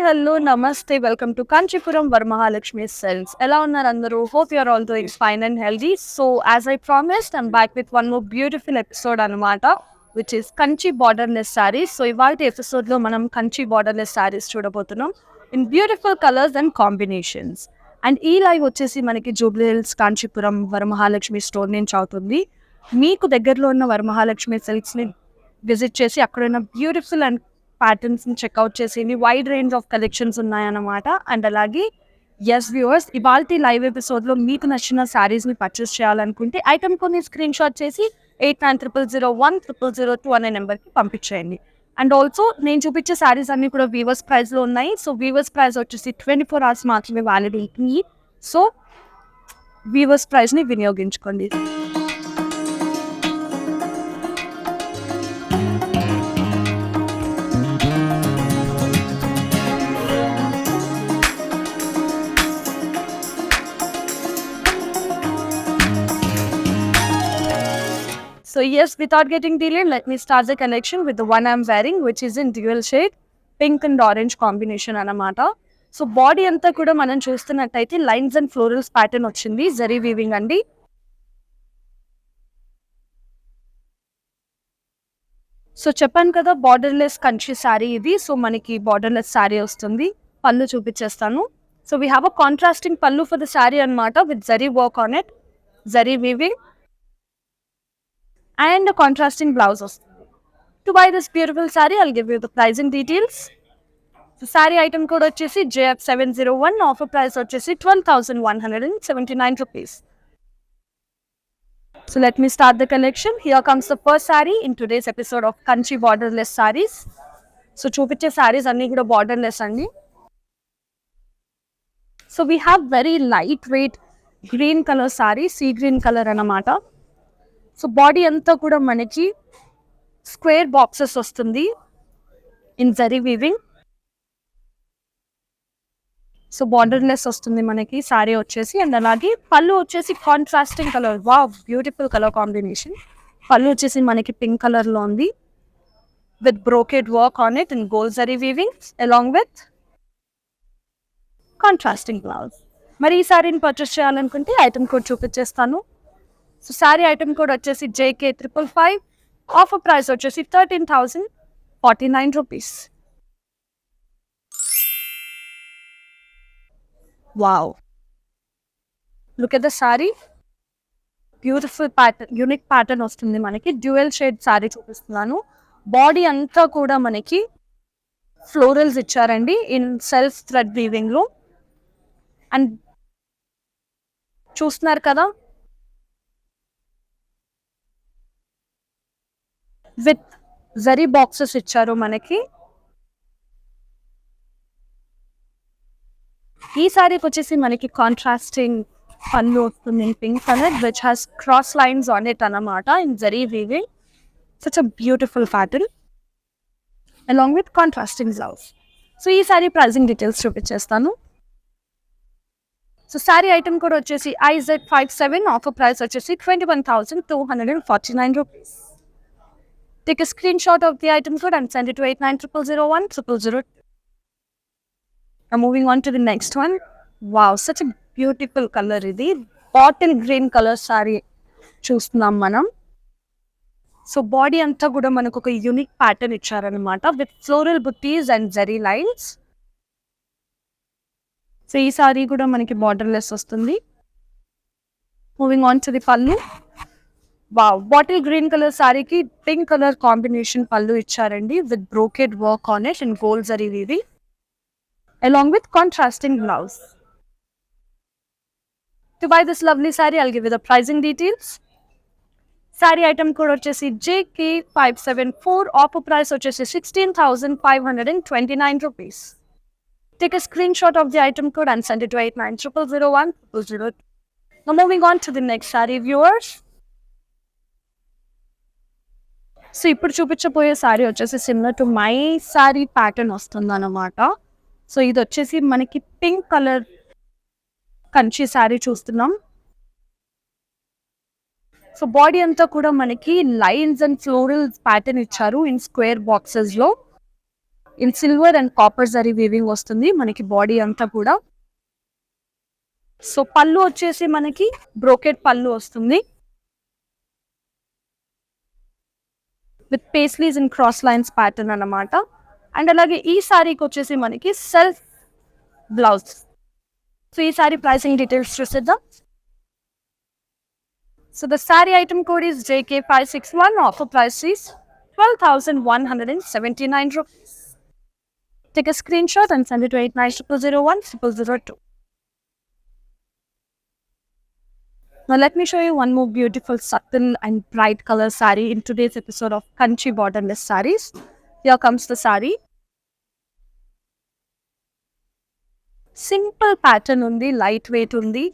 hello, namaste. Welcome to Kanchipuram Varmahalakshmi Silks. Ela unnaru andaru? Hope you are all doing fine and healthy. So, as I promised, I'm back with one more beautiful episode anamata, which is Kanchi borderless sarees. So, ivalti episode lo manam Kanchi borderless sarees చూడబోతున్నాం in beautiful colors and combinations. And ఈ live వచ్చేసి మనకి Jubilee hills Kanchipuram Varamahalakshmi store నుంచి అవుతుంది. మీకు దగ్గరలో ఉన్న Varamahalakshmi సిల్క్స్ని visit చేసి అక్కడ ఉన్న బ్యూటిఫుల్ అండ్ ప్యాటర్న్స్ని చెక్అవుట్ చేసి వైడ్ రేంజ్ ఆఫ్ కలెక్షన్స్ ఉన్నాయన్నమాట. అండ్ అలాగే ఎస్ వ్యూవర్స్, ఇవాల్టి లైవ్ ఎపిసోడ్లో మీకు నచ్చిన శారీస్ని పర్చేస్ చేయాలనుకుంటే ఐటమ్ కొన్ని స్క్రీన్ షాట్ చేసి 8900010002 అనే నెంబర్కి పంపించేయండి. అండ్ ఆల్సో నేను చూపించే శారీస్ అన్ని కూడా వీవర్స్ ప్రైస్లో ఉన్నాయి. సో వీవర్స్ ప్రైస్ వచ్చేసి 24 hours మాత్రమే వ్యాలిడిటీ. సో వీవర్స్ ప్రైస్ని వినియోగించుకోండి. So yes, without getting delayed, let me start the collection with the one I'm wearing, which is in dual shade, pink and orange combination anamata. So body anta kuda manam chustunnataithe lines and florals pattern ochindi, zari weaving andi. So చెప్పాను కదా borderless Kanchi saree ఇది. So మనకి borderless saree వస్తుంది. పళ్ళు చూపించేస్తాను. So we have a contrasting pallu for the saree anamata with zari work on it, zari weaving. And a contrasting blouse. To buy this beautiful saree, I'll give you the pricing details. So saree item code వచ్చేసి JF701, offer price వచ్చేసి 12,179 rupees. So let me start the collection. Here comes the first saree in today's episode of Kanchi borderless sarees. So చూపించే sarees అన్ని కూడా borderless అండి. So we have very lightweight green color saree, sea green color అన్నమాట. So body అంతా కూడా మనకి square boxes వస్తుంది in zari weaving. So borderless వస్తుంది మనకి సారీ వచ్చేసి. అండ్ అలాగే పళ్ళు వచ్చేసి contrasting colour, wow beautiful colour combination. పళ్ళు వచ్చేసి మనకి పింక్ కలర్లో ఉంది with brocade work on it and gold zari weaving along with contrasting blouse. మరి ఈ సారీని పర్చేస్ చేయాలనుకుంటే ఐటమ్ కోడ్ చూపించేస్తాను. సో శారీ ఐటమ్ కోడ్ వచ్చేసి JK555, ఆఫర్ ప్రైస్ వచ్చేసి 13,049 rupees. Wow, look at the sari, beautiful pattern, unique pattern వస్తుంది మనకి. డ్యూయల్ షేడ్ శారీ చూపిస్తున్నాను. Body అంతా కూడా మనకి ఫ్లోరల్స్ ఇచ్చారండి ఇన్ సెల్ఫ్ థ్రెడ్ వీవింగ్లో. అండ్ చూస్తున్నారు కదా, విత్ జరీ బాక్సెస్ ఇచ్చారు మనకి. ఈ సారీకి వచ్చేసి మనకి కాంట్రాస్టింగ్ పళ్ళు వస్తుంది in pink colour which has cross lines on it అన్నమాట in zari weaving. Such a beautiful pattern along with contrasting blouse. So ఈ సారీ ప్రైజింగ్ డీటెయిల్స్ చూపించేస్తాను. సో సారీ ఐటమ్ కూడా వచ్చేసి IZ57, ఆఫర్ ప్రైస్ వచ్చేసి 21,249 rupees. Take a screenshot of the item code and send it to 8900010002. Now moving on to the next one. Wow, such a beautiful color idi. Bottle green color saree చూస్తున్నాం మనం. So body అంతా కూడా మనకు ఒక unique pattern ఇచ్చారనమాట with floral buttis and zari lines. So ఈ సారీ కూడా మనకి బార్డర్లెస్ వస్తుంది. Moving on to the pallu. Wow, bottle green colour సారీకి పింక్ కలర్ కాంబినేషన్ పళ్ళు ఇచ్చారండి with brocade work on it and gold zari weaving along with contrasting blouse. To buy this lovely sari I'll give you the pricing details. Sari item code వచ్చేసి JK574, offer price వచ్చేసి 16,529 rupees. Take a screenshot of the item code and send it to 8900010002. Now moving on to the next saree viewers. So ఇప్పుడు చూపించబోయే శారీ వచ్చేసి similar to my sari pattern వస్తుంది అన్నమాట. So ఇది వచ్చేసి మనకి పింక్ కలర్ కంచి శారీ చూస్తున్నాం. సో బాడీ అంతా కూడా మనకి లైన్స్ అండ్ ఫ్లోరల్ ప్యాటర్న్ ఇచ్చారు ఇన్ స్క్వేర్ బాక్సెస్ లో. In silver and copper zari weaving వస్తుంది మనకి బాడీ అంతా కూడా. సో పళ్ళు వచ్చేసి మనకి బ్రోకెట్ పళ్ళు వస్తుంది with paisleys in cross lines pattern అన్నమాట. అండ్ అలాగే ఈ సారీకి వచ్చేసి మనకి సెల్ఫ్ బ్లౌజ్. సో ఈ సారీ ప్రైసింగ్ డీటెయిల్స్ చూసేద్దాం. So the saree item code is JK561. Offer price is 12,179 rupees. Take a screenshot and send it to 8900010002. Now let me show you one more beautiful, subtle and bright color saree in today's episode of Kanchi Borderless Sarees. Here comes the saree. Simple pattern undi, lightweight undi.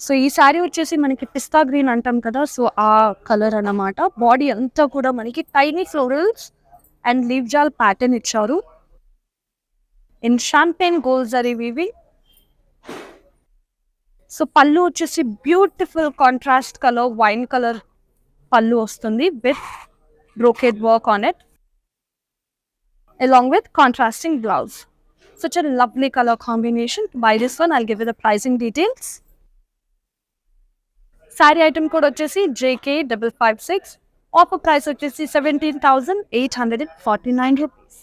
So ఈ శారీ వచ్చేసి మనకి పిస్తా green అంటాం కదా, so ఆ colour అన్నమాట. Body అంతా కూడా మనకి tiny florals and leaf jaal pattern ఇచ్చారు in champagne gold zari weaving. So pallu వచ్చేసి beautiful contrast colour wine colour pallu వస్తుంది with brocade work on it along with contrasting blouse. Such a lovely color combination. Buy this one. I'll give you the pricing details. Saree item code వచ్చేసి JK556. Offer price వచ్చేసి 17,849 rupees.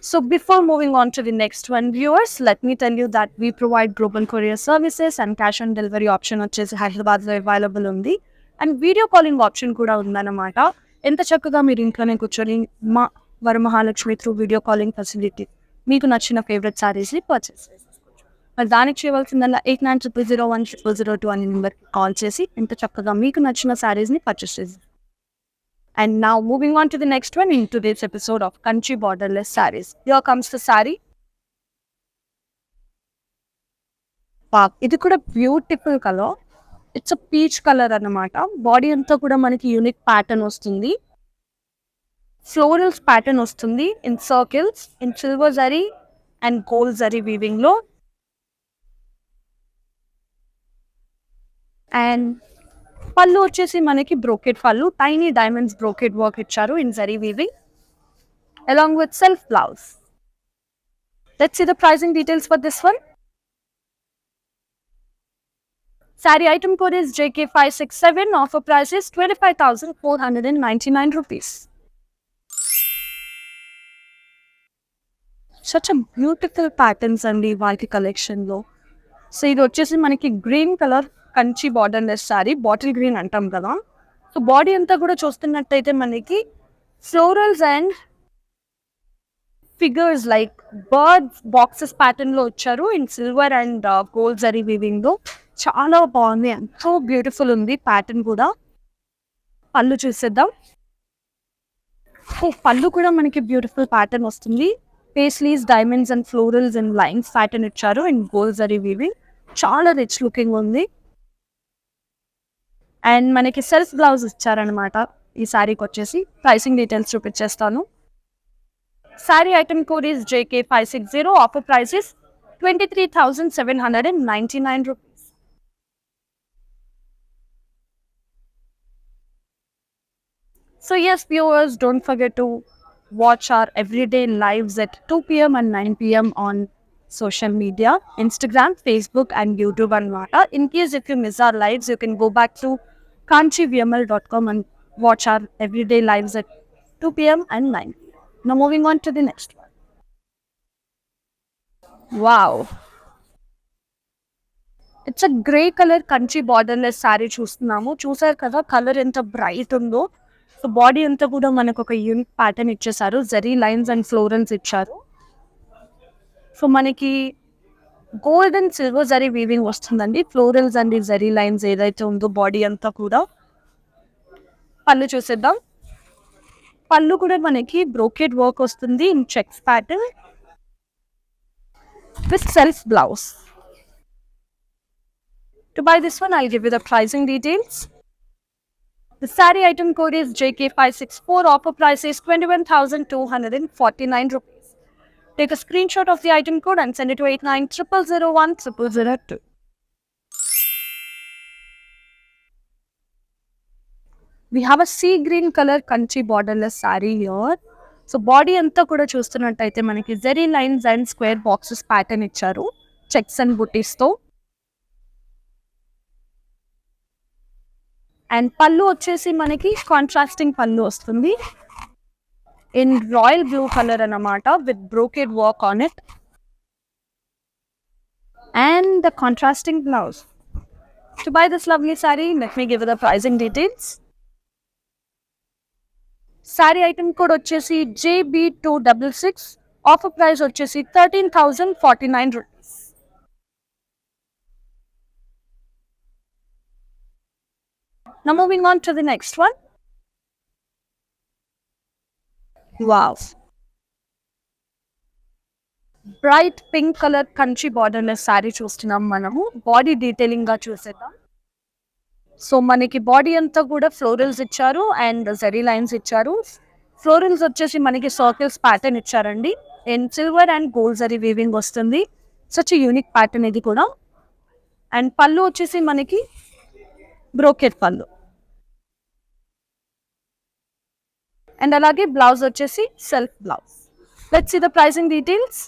So before moving on to the next one, viewers, let me tell you that we provide global courier services and cash on delivery option వచ్చేసి హైదరాబాద్లో available ఉంది. And video calling option కూడా ఉందన్నమాట. ఎంత చక్కగా మీరు ఇంట్లోనే కూర్చొని మా Varamahalakshmi through video calling facility మీకు నచ్చిన ఫేవరెట్ సారీస్ని పర్చేస్ చేసుకోవచ్చు. మరి దానికి చేయవలసిందల్లా 8900010002 అనే నెంబర్కి కాల్ చేసి ఎంత చక్కగా మీకు నచ్చిన శారీస్ని పర్చేస్ చేసి. And now moving on to the next one in today's episode of Kanchi borderless saris. Here comes the sari. ఇది కూడా beautiful colour. It's a peach colour అన్నమాట. బాడీ అంతా కూడా మనకి యూనిక్ ప్యాటర్న్ వస్తుంది. ఫ్లోరల్స్ ప్యాటర్న్ వస్తుంది in circles in silver zari and gold zari weaving లో. And పళ్ళు వచ్చేసి మనకి బ్రోకెట్ పళ్ళు, టైనీ డైమండ్స్ బ్రోకెట్ వర్క్ ఇచ్చారు in zari weaving along with self blouse. Let's see the pricing details for this one. Saree item code is JK567. Offer price is 25,499 rupees. Such a beautiful patterns అండి వాటి కలెక్షన్లో. So ఇది వచ్చేసి మనకి green colour Kanchi borderless sari, bottle green అంటాం కదా. So body అంతా కూడా చూస్తున్నట్టయితే మనకి florals and figures like birds boxes ప్యాటర్న్లో వచ్చారు in silver and gold zari వీవింగ్లో. చాలా బాగుంది, ఎంతో బ్యూటిఫుల్ ఉంది ప్యాటర్న్ కూడా. పళ్ళు చూసేద్దాం. పళ్ళు కూడా మనకి బ్యూటిఫుల్ ప్యాటర్న్ వస్తుంది. Paisleys, diamonds and florals and lines pattern ఇచ్చారు అండ్ గోల్డ్ జరీ వీవింగ్. చాలా రిచ్ లుకింగ్ ఉంది. అండ్ మనకి సెల్ఫ్ బ్లౌజ్ ఇచ్చారనమాట ఈ శారీకి వచ్చేసి. ప్రైసింగ్ డీటెయిల్స్ చూపించేస్తాను. Sari item code is JK560. Offer price is 23,799 rupees. So yes, viewers, don't forget to watch our everyday lives at 2 p.m. and 9 p.m. on social media, Instagram, Facebook and YouTube and Mata. In case if you miss our lives, you can go back to kanchivml.com and watch our everyday lives at 2 p.m. and 9 p.m. Now moving on to the next one. Wow. It's a grey color Kanchi borderless sari చూస్తున్నాము. చూసారు కదా colour ఎంత bright ఉందో. So body అంతా కూడా మనకు ఒక unique pattern ఇచ్చేసారు. జరీ లైన్స్ అండ్ ఫ్లోరల్స్ ఇచ్చారు. సో మనకి gold and silver zari weaving వస్తుందండి. ఫ్లోరల్స్ అండ్ జరీ లైన్స్ ఏదైతే ఉందో బాడీ అంతా కూడా. పళ్ళు చూసేద్దాం. పళ్ళు కూడా మనకి బ్రోకెడ్ వర్క్ వస్తుంది in checks pattern with self blouse. To buy this one, I'll give you the pricing details. The saree item code is JK564. Offer price is 21,249 rupees. Take a screenshot of the item code and send it to 8900010002. We have a sea green color kanchi borderless saree here. So body అంతా కూడా చూస్తున్నట్టయితే మనకి zari lines and square boxes pattern ఇచ్చారు checks and బుటీస్తో. And పళ్ళు వచ్చేసి మనకి contrasting పళ్ళు వస్తుంది ఇన్ రాయల్ బ్లూ కలర్ అన్నమాట with brocade work on it and the contrasting blouse. To buy this lovely saree, let me give you the pricing details. Saree item code వచ్చేసి JB266. Offer price వచ్చేసి 13,049 rupees. Now moving on to the next one. Wow. Bright pink colour Kanchi borderless sari చూస్తున్నాం మనము. Body detailing గా చూసేద్దాం. So మనకి body అంతా కూడా florals ఇచ్చారు అండ్ జెరీ లైన్స్ ఇచ్చారు. ఫ్లోరల్స్ వచ్చేసి మనకి సర్కిల్స్ ప్యాటర్న్ ఇచ్చారండి. And silver and gold zari weaving వస్తుంది. సచ్ యూనిక్ ప్యాటర్న్ ఇది కూడా. అండ్ పళ్ళు వచ్చేసి మనకి బ్రోకెట్ పళ్ళు. అండ్ అలాగే బ్లౌజ్ వచ్చేసి self blouse. Let's see the pricing details.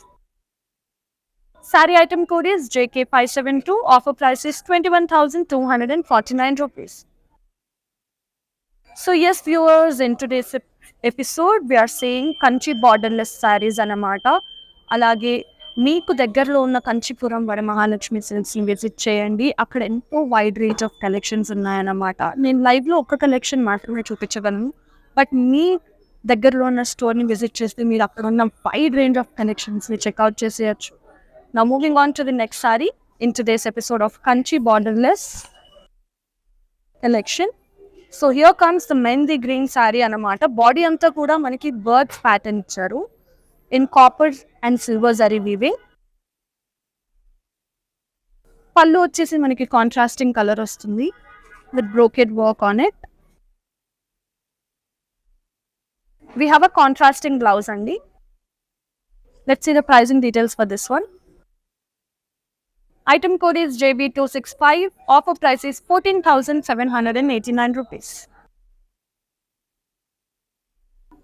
Saree item code is JK572. Offer price is 21,249 rupees. So yes viewers, in today's episode we are seeing Kanchi borderless sarees anamata. Alage మీకు దగ్గరలో ఉన్న Kanchipuram Varamahalakshmi సిల్క్స్ని visit చేయండి. అక్కడ ఎంతో wide range of collections ఉన్నాయన్నమాట. నేను లైవ్లో ఒక్క కలెక్షన్ మాత్రమే చూపించగలను, బట్ మీ దగ్గరలో ఉన్న స్టోర్ని విజిట్ చేస్తే మీరు అక్కడ ఉన్న వైడ్ రేంజ్ ఆఫ్ కలెక్షన్స్ని చెక్అవుట్ చేసేయచ్చు. Now moving on to the next saree in today's episode of Kanchi borderless collection. So here comes the Mehendi green saree anamata. Body anta kuda manaki birds pattern icharu in copper and silver zari weaving. Pallu vachesi manaki contrasting color vastundi with brocade work on it. We have a contrasting blouse andi. Let's see the pricing details for this one. Item code is JB265. Offer price is 14,789 rupees.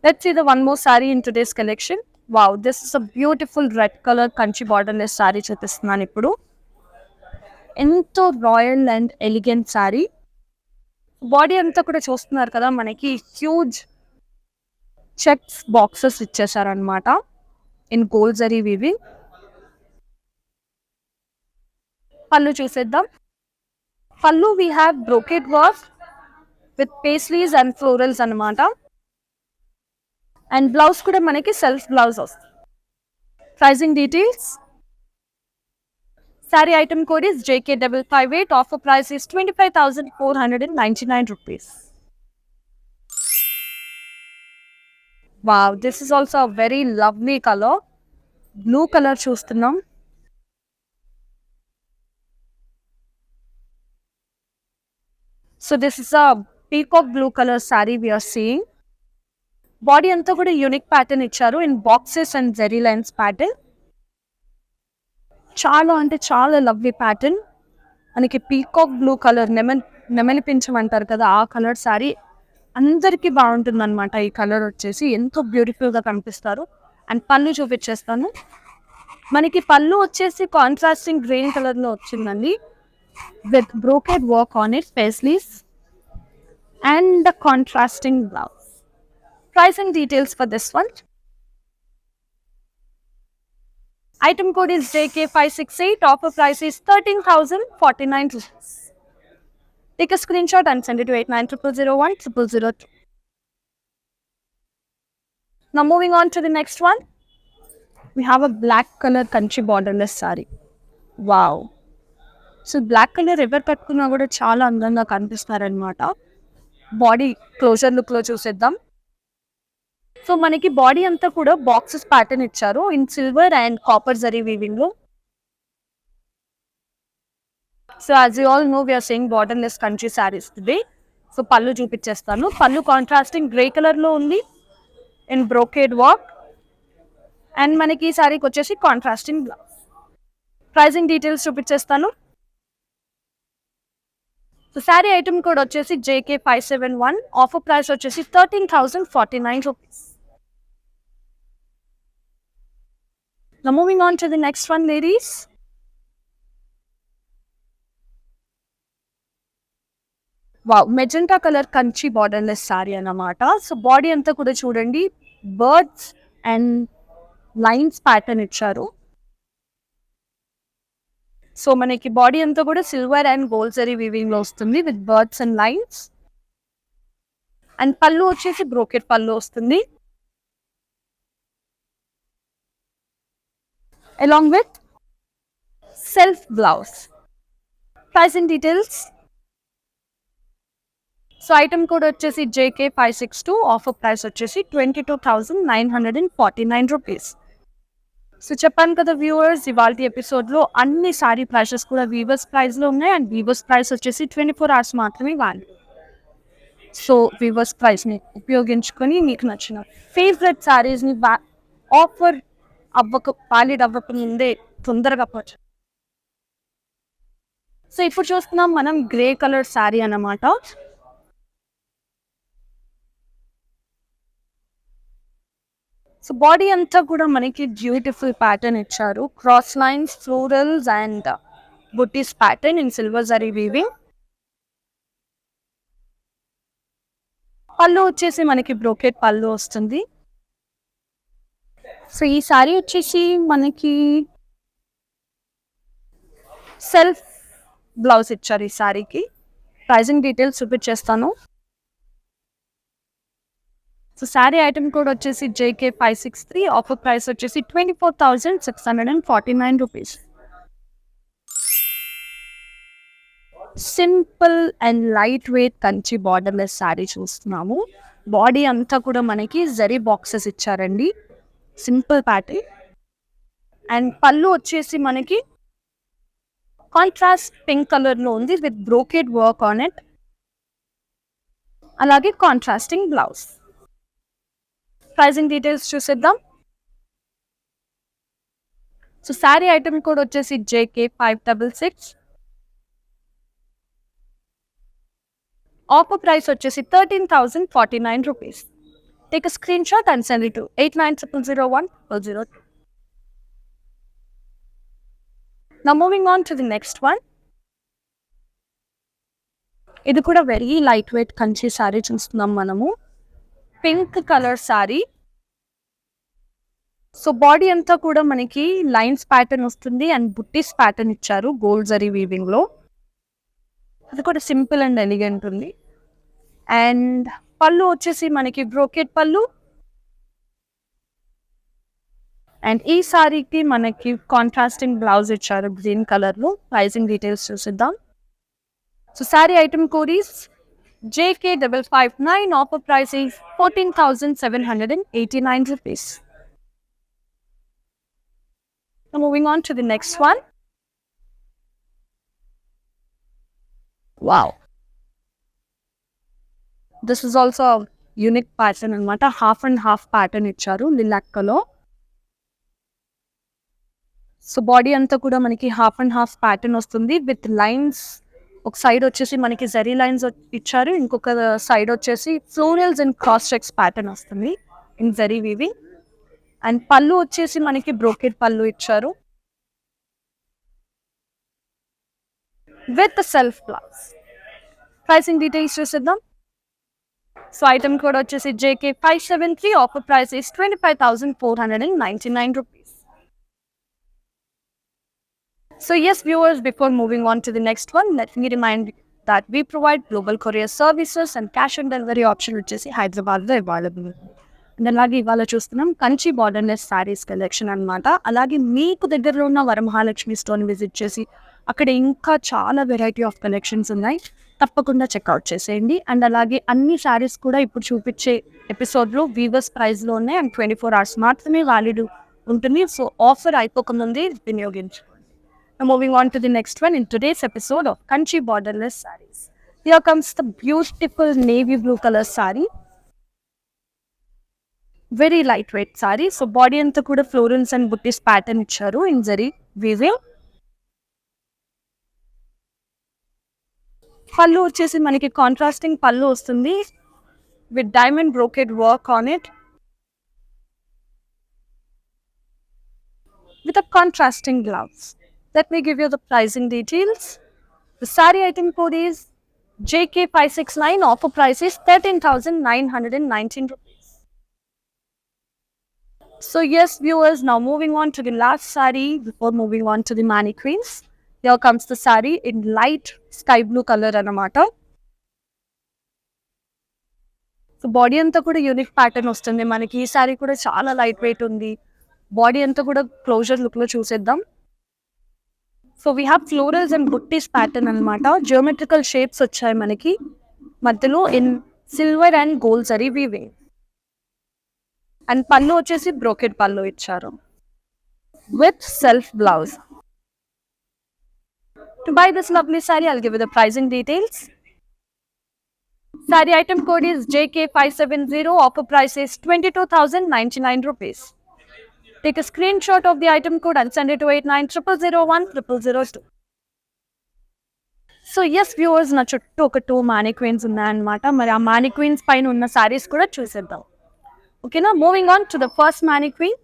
Let's see the one more saree in today's collection. Wow, this is a beautiful red color Kanchi borderless saree చూపిస్తున్నాను ఇప్పుడు. ఎంతో royal and elegant saree. Body అంతా కూడా చూస్తున్నారు కదా, మనకి huge checks boxes ఇచ్చేసారనమాట in gold zari weaving. Pallu చూసేద్దాం. Pallu we have brocade work with paisleys and florals అనమాట. అండ్ బ్లౌజ్ కూడా మనకి సెల్ఫ్ బ్లౌజ్ వస్తుంది. Pricing details. Sari item code is JK558. Offer price is 25,499 rupees. Wow, this is also a very lovely colour. Blue colour చూస్తున్నాం. So this is a peacock blue color saree we are seeing. Body anta kuda unique pattern icharu in boxes and zeri lines pattern. Chaala ante chaala lovely pattern. Aniki peacock blue color nemali pincham antaru kada, aa color saree andariki baaguntundi annamata. Ee color vachesi ento beautiful ga kanipistaru. And pallu chupichestanu. Maniki pallu vachesi contrasting green color lo vachindandi with brocade work on it, paisleys and the contrasting blouse. Pricing details for this one. Item code is JK568. Offer price is 13,049 rupees. Take a screenshot and send it to 8900010002. Now moving on to the next one. We have a black color Kanchi borderless saree. Wow. So black colour ఎవరు కట్టుకున్నా కూడా చాలా అందంగా కనిపిస్తారనమాట. Body closure లుక్లో చూసేద్దాం. So మనకి body అంతా కూడా బాక్సెస్ ప్యాటర్న్ ఇచ్చారు in silver and copper zari వీవింగ్లో. So as you all know we are saying borderless country saris today. So pallu చూపించేస్తాను. పళ్ళు కాంట్రాస్టింగ్ గ్రే కలర్లో ఉంది ఇన్ బ్రోకేడ్ వర్క్. అండ్ మనకి ఈ శారీకి వచ్చేసి కాంట్రాస్టింగ్ బ్లౌజ్. ప్రైజింగ్ డీటెయిల్స్ చూపించేస్తాను. సో శారీ ఐటమ్ కోడ్ వచ్చేసి JK571. ఆఫర్ ప్రైస్ వచ్చేసి 13,049 rupees. Now moving on to the next one, ladies. Wow, magenta colour Kanchi borderless sorry అన్నమాట. సో బాడీ అంతా కూడా చూడండి బర్డ్స్ అండ్ లైన్స్ ప్యాటర్న్ ఇచ్చారు. సో మనకి body అంతా కూడా silver and gold zari weaving లో వస్తుంది with birds and lines. And పళ్ళు వచ్చేసి బ్రోకెట్ పళ్ళు వస్తుంది along with self blouse. Pricing details. So item code వచ్చేసి JK562, ఆఫర్ ప్రైస్ వచ్చేసి 22,949 రూపీస్. సో చెప్పాను కదా వ్యూవర్స్, ఇవాళ ఎపిసోడ్లో అన్ని సారీ ప్రైసెస్ కూడా వీవర్స్ ప్రైస్లో ఉన్నాయి అండ్ వీవర్స్ ప్రైస్ వచ్చేసి 24 hours మాత్రమే వాడి. సో వీవర్స్ ప్రైస్ని ఉపయోగించుకొని మీకు నచ్చిన ఫేవరెట్ సారీస్ని ఆఫర్ వ్యాలిడ్ అవ్వక ముందే తొందరగా పర్చేస్. సో ఇప్పుడు చూస్తున్నాం మనం గ్రే కలర్ సారీ అన్నమాట. సో బాడీ అంతా కూడా మనకి బ్యూటిఫుల్ ప్యాటర్న్ ఇచ్చారు. Cross lines, florals and buttis pattern in silver zari weaving. Pallu వచ్చేసి మనకి బ్రోకెట్ పళ్ళు వస్తుంది. సో ఈ సారీ వచ్చేసి మనకి సెల్ఫ్ బ్లౌజ్ ఇచ్చారు ఈ సారీకి. ప్రైజింగ్ డీటెయిల్స్ చూపించేస్తాను. సో శారీ ఐటమ్ కోడ్ వచ్చేసి JK563, ఆఫర్ ప్రైస్ వచ్చేసి 24,649 rupees. Simple and light weight Kanchi borderless sari చూస్తున్నాము. బాడీ అంతా కూడా మనకి జరీ బాక్సెస్ ఇచ్చారండి, సింపుల్ ప్యాటర్న్. అండ్ పళ్ళు వచ్చేసి మనకి కాంట్రాస్ట్ పింక్ కలర్లో ఉంది with brocade work on it. అలాగే కాంట్రాస్టింగ్ బ్లౌజ్. ప్రైజింగ్ డీటెయిల్స్ చూసేద్దాం. సో శారీ ఐటమ్ కోడ్ వచ్చేసి JK566, ఆఫర్ ప్రైస్ వచ్చేసి 13,049 rupees. Take a screen shot and send it to 89000100. Now moving on to the next one. ఇది కూడా very light weight Kanchi sari చూస్తున్నాం మనము. Pink colour sari. So body అంతా కూడా మనకి లైన్స్ ప్యాటర్న్ వస్తుంది అండ్ బుట్టీస్ ప్యాటర్న్ ఇచ్చారు గోల్డ్ జరీ వీవింగ్ లో. అది కూడా సింపుల్ అండ్ ఎలిగెంట్ ఉంది. అండ్ పళ్ళు వచ్చేసి మనకి బ్రోకెట్ పళ్ళు. అండ్ ఈ సారీకి మనకి కాంట్రాస్టింగ్ బ్లౌజ్ ఇచ్చారు గ్రీన్ కలర్ లో. ప్రైజింగ్ డీటెయిల్స్ చూసిద్దాం. So sari item code is JK559, offer price is 14,789 rupees. Now moving on to the next one. Wow. This is also a unique pattern anamata. Half and half pattern icharu lilac color. So body anta kuda manaki half and half pattern vastundi with lines. ఒక side వచ్చేసి మనకి zari lines ఇచ్చారు, ఇంకొక side వచ్చేసి florals and cross checks pattern వస్తుంది in zari weaving. And పళ్ళు వచ్చేసి మనకి బ్రోకెట్ పళ్ళు ఇచ్చారు with self blouse. Pricing details చూసేద్దాం. సో ఐటమ్ కోడ్ వచ్చేసి JK573, offer price is 25,499 rupees. So yes viewers, before moving on to the next one, let me remind you that we provide global courier services and cash on delivery option వచ్చేసి హైదరాబాద్లో available. And అలాగే ఇవాళ చూస్తున్నాం Kanchi borderless saris collection అనమాట. అలాగే మీకు దగ్గరలో ఉన్న వరమహాలక్ష్మి స్టోర్ని విజిట్ చేసి అక్కడ ఇంకా చాలా వెరైటీ ఆఫ్ కలెక్షన్స్ ఉన్నాయి, తప్పకుండా చెక్అవుట్ చేసేయండి. అండ్ అలాగే అన్ని శారీస్ కూడా ఇప్పుడు చూపించే ఎపిసోడ్లో వీవర్స్ ప్రైస్లో ఉన్నాయి అండ్ 24 hours మాత్రమే వ్యాలిడ్ ఉంటుంది. సో ఆఫర్ అయిపోకముందే వినియోగించు. Now moving on to the next one in today's episode of Kanchi Borderless Sarees. Here comes the beautiful navy blue color saree. Very lightweight saree. So body anta kuda florals and butties pattern icharu in zari weaving. Pallu vachesi manaki contrasting pallu vastundi with diamond brocade work on it. with a contrasting blouse. Let me give you the pricing details. The saree item code is JK569. Offer price is 13,919 rupees. So yes, viewers, now moving on to the last saree before moving on to the mannequins. Here comes the saree in light sky blue color anamata. So body అంతా కూడా unique pattern వస్తుంది మనకి. ఈ సారీ కూడా చాలా light weight ఉంది. Body అంతా కూడా క్లోజర్ లుక్లో చూసేద్దాం. So we have florals and buttis pattern అనమాట. జియోమెట్రికల్ షేప్స్ వచ్చాయి మనకి. మధ్యలో in silver and gold zari weaving. And పళ్ళు వచ్చేసి బ్రోకెట్ పళ్ళు ఇచ్చారు with self blouse. To buy this lovely sari I'll give you the pricing details. Saree item code is JK570. Offer price is 22,099 rupees. Take a screenshot of the item code and send it to 8900010002. So yes viewers, na chuttu oka 2 mannequins unnayannamata. Mari aa mannequins paina unna sarees kuda chuseddam. Okay na, moving on to the first mannequin.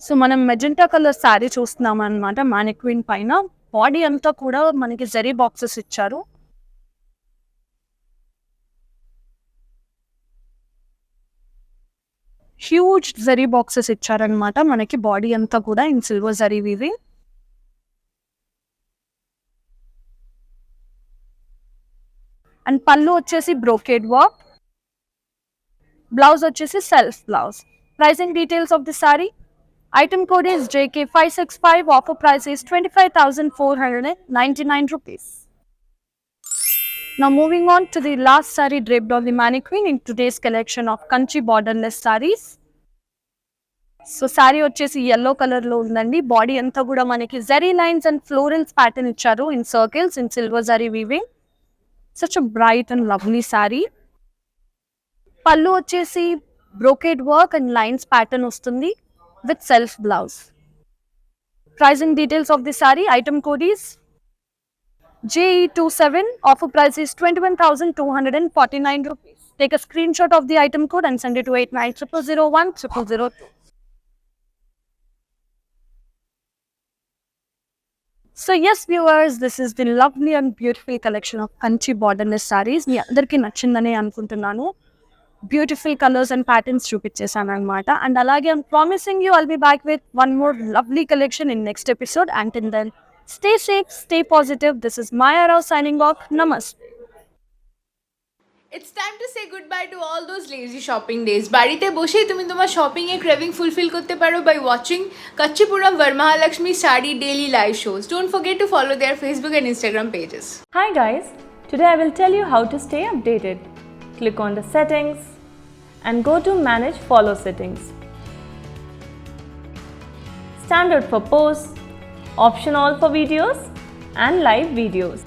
So మనం magenta colour sari చూస్తున్నాం అనమాట. మానిక్విన్ పైన body అంతా కూడా మనకి zari boxes ఇచ్చారు. Huge zari boxes ఇచ్చారనమాట మనకి. బాడీ అంతా కూడా in silver zari weaving. And పళ్ళు వచ్చేసి బ్రోకేడ్ వర్క్. బ్లౌజ్ వచ్చేసి self blouse. Pricing details of the sorry. Item code is JK565. Offer price is 25,499 rupees. Now moving on to the last saree draped on the mannequin in today's collection of Kanchi borderless sarees. So saree వచ్చేసి yellow color లో ఉందండి. Body అంతా కూడా మనకి zari lines and florals pattern ఇచ్చారు in circles in silver zari weaving. Such a bright and lovely sari. పళ్ళు వచ్చేసి brocade work and lines pattern వస్తుంది with self blouse. Pricing details of the saree. Item code is JE27. Offer price is 21,249 rupees. Take a screenshot of the item code and send it to 8900010002. So yes viewers, this is the lovely and beautiful collection of Kanchi borderless sarees. మీ అందరికీ నచ్చిందని అనుకుంటున్నాను. Beautiful colours and patterns చూపించేసాను అనమాట. And అలాగే I'm promising you I'll be back with one more lovely collection in next episode. Until then, stay safe, stay positive. This is Maya Rao signing off. Namaste. It's time to say goodbye to all those lazy shopping days. বাড়িতে বসেই তুমি তোমার shopping এর craving fulfil করতে পারো by watching Kachipuram Varmahalakshmi Saree daily live shows. Don't forget to follow their Facebook and Instagram pages. Hi guys, today I will tell you how to stay updated. Click on the settings and go to manage follow settings. Standard for posts, option all for videos and live videos.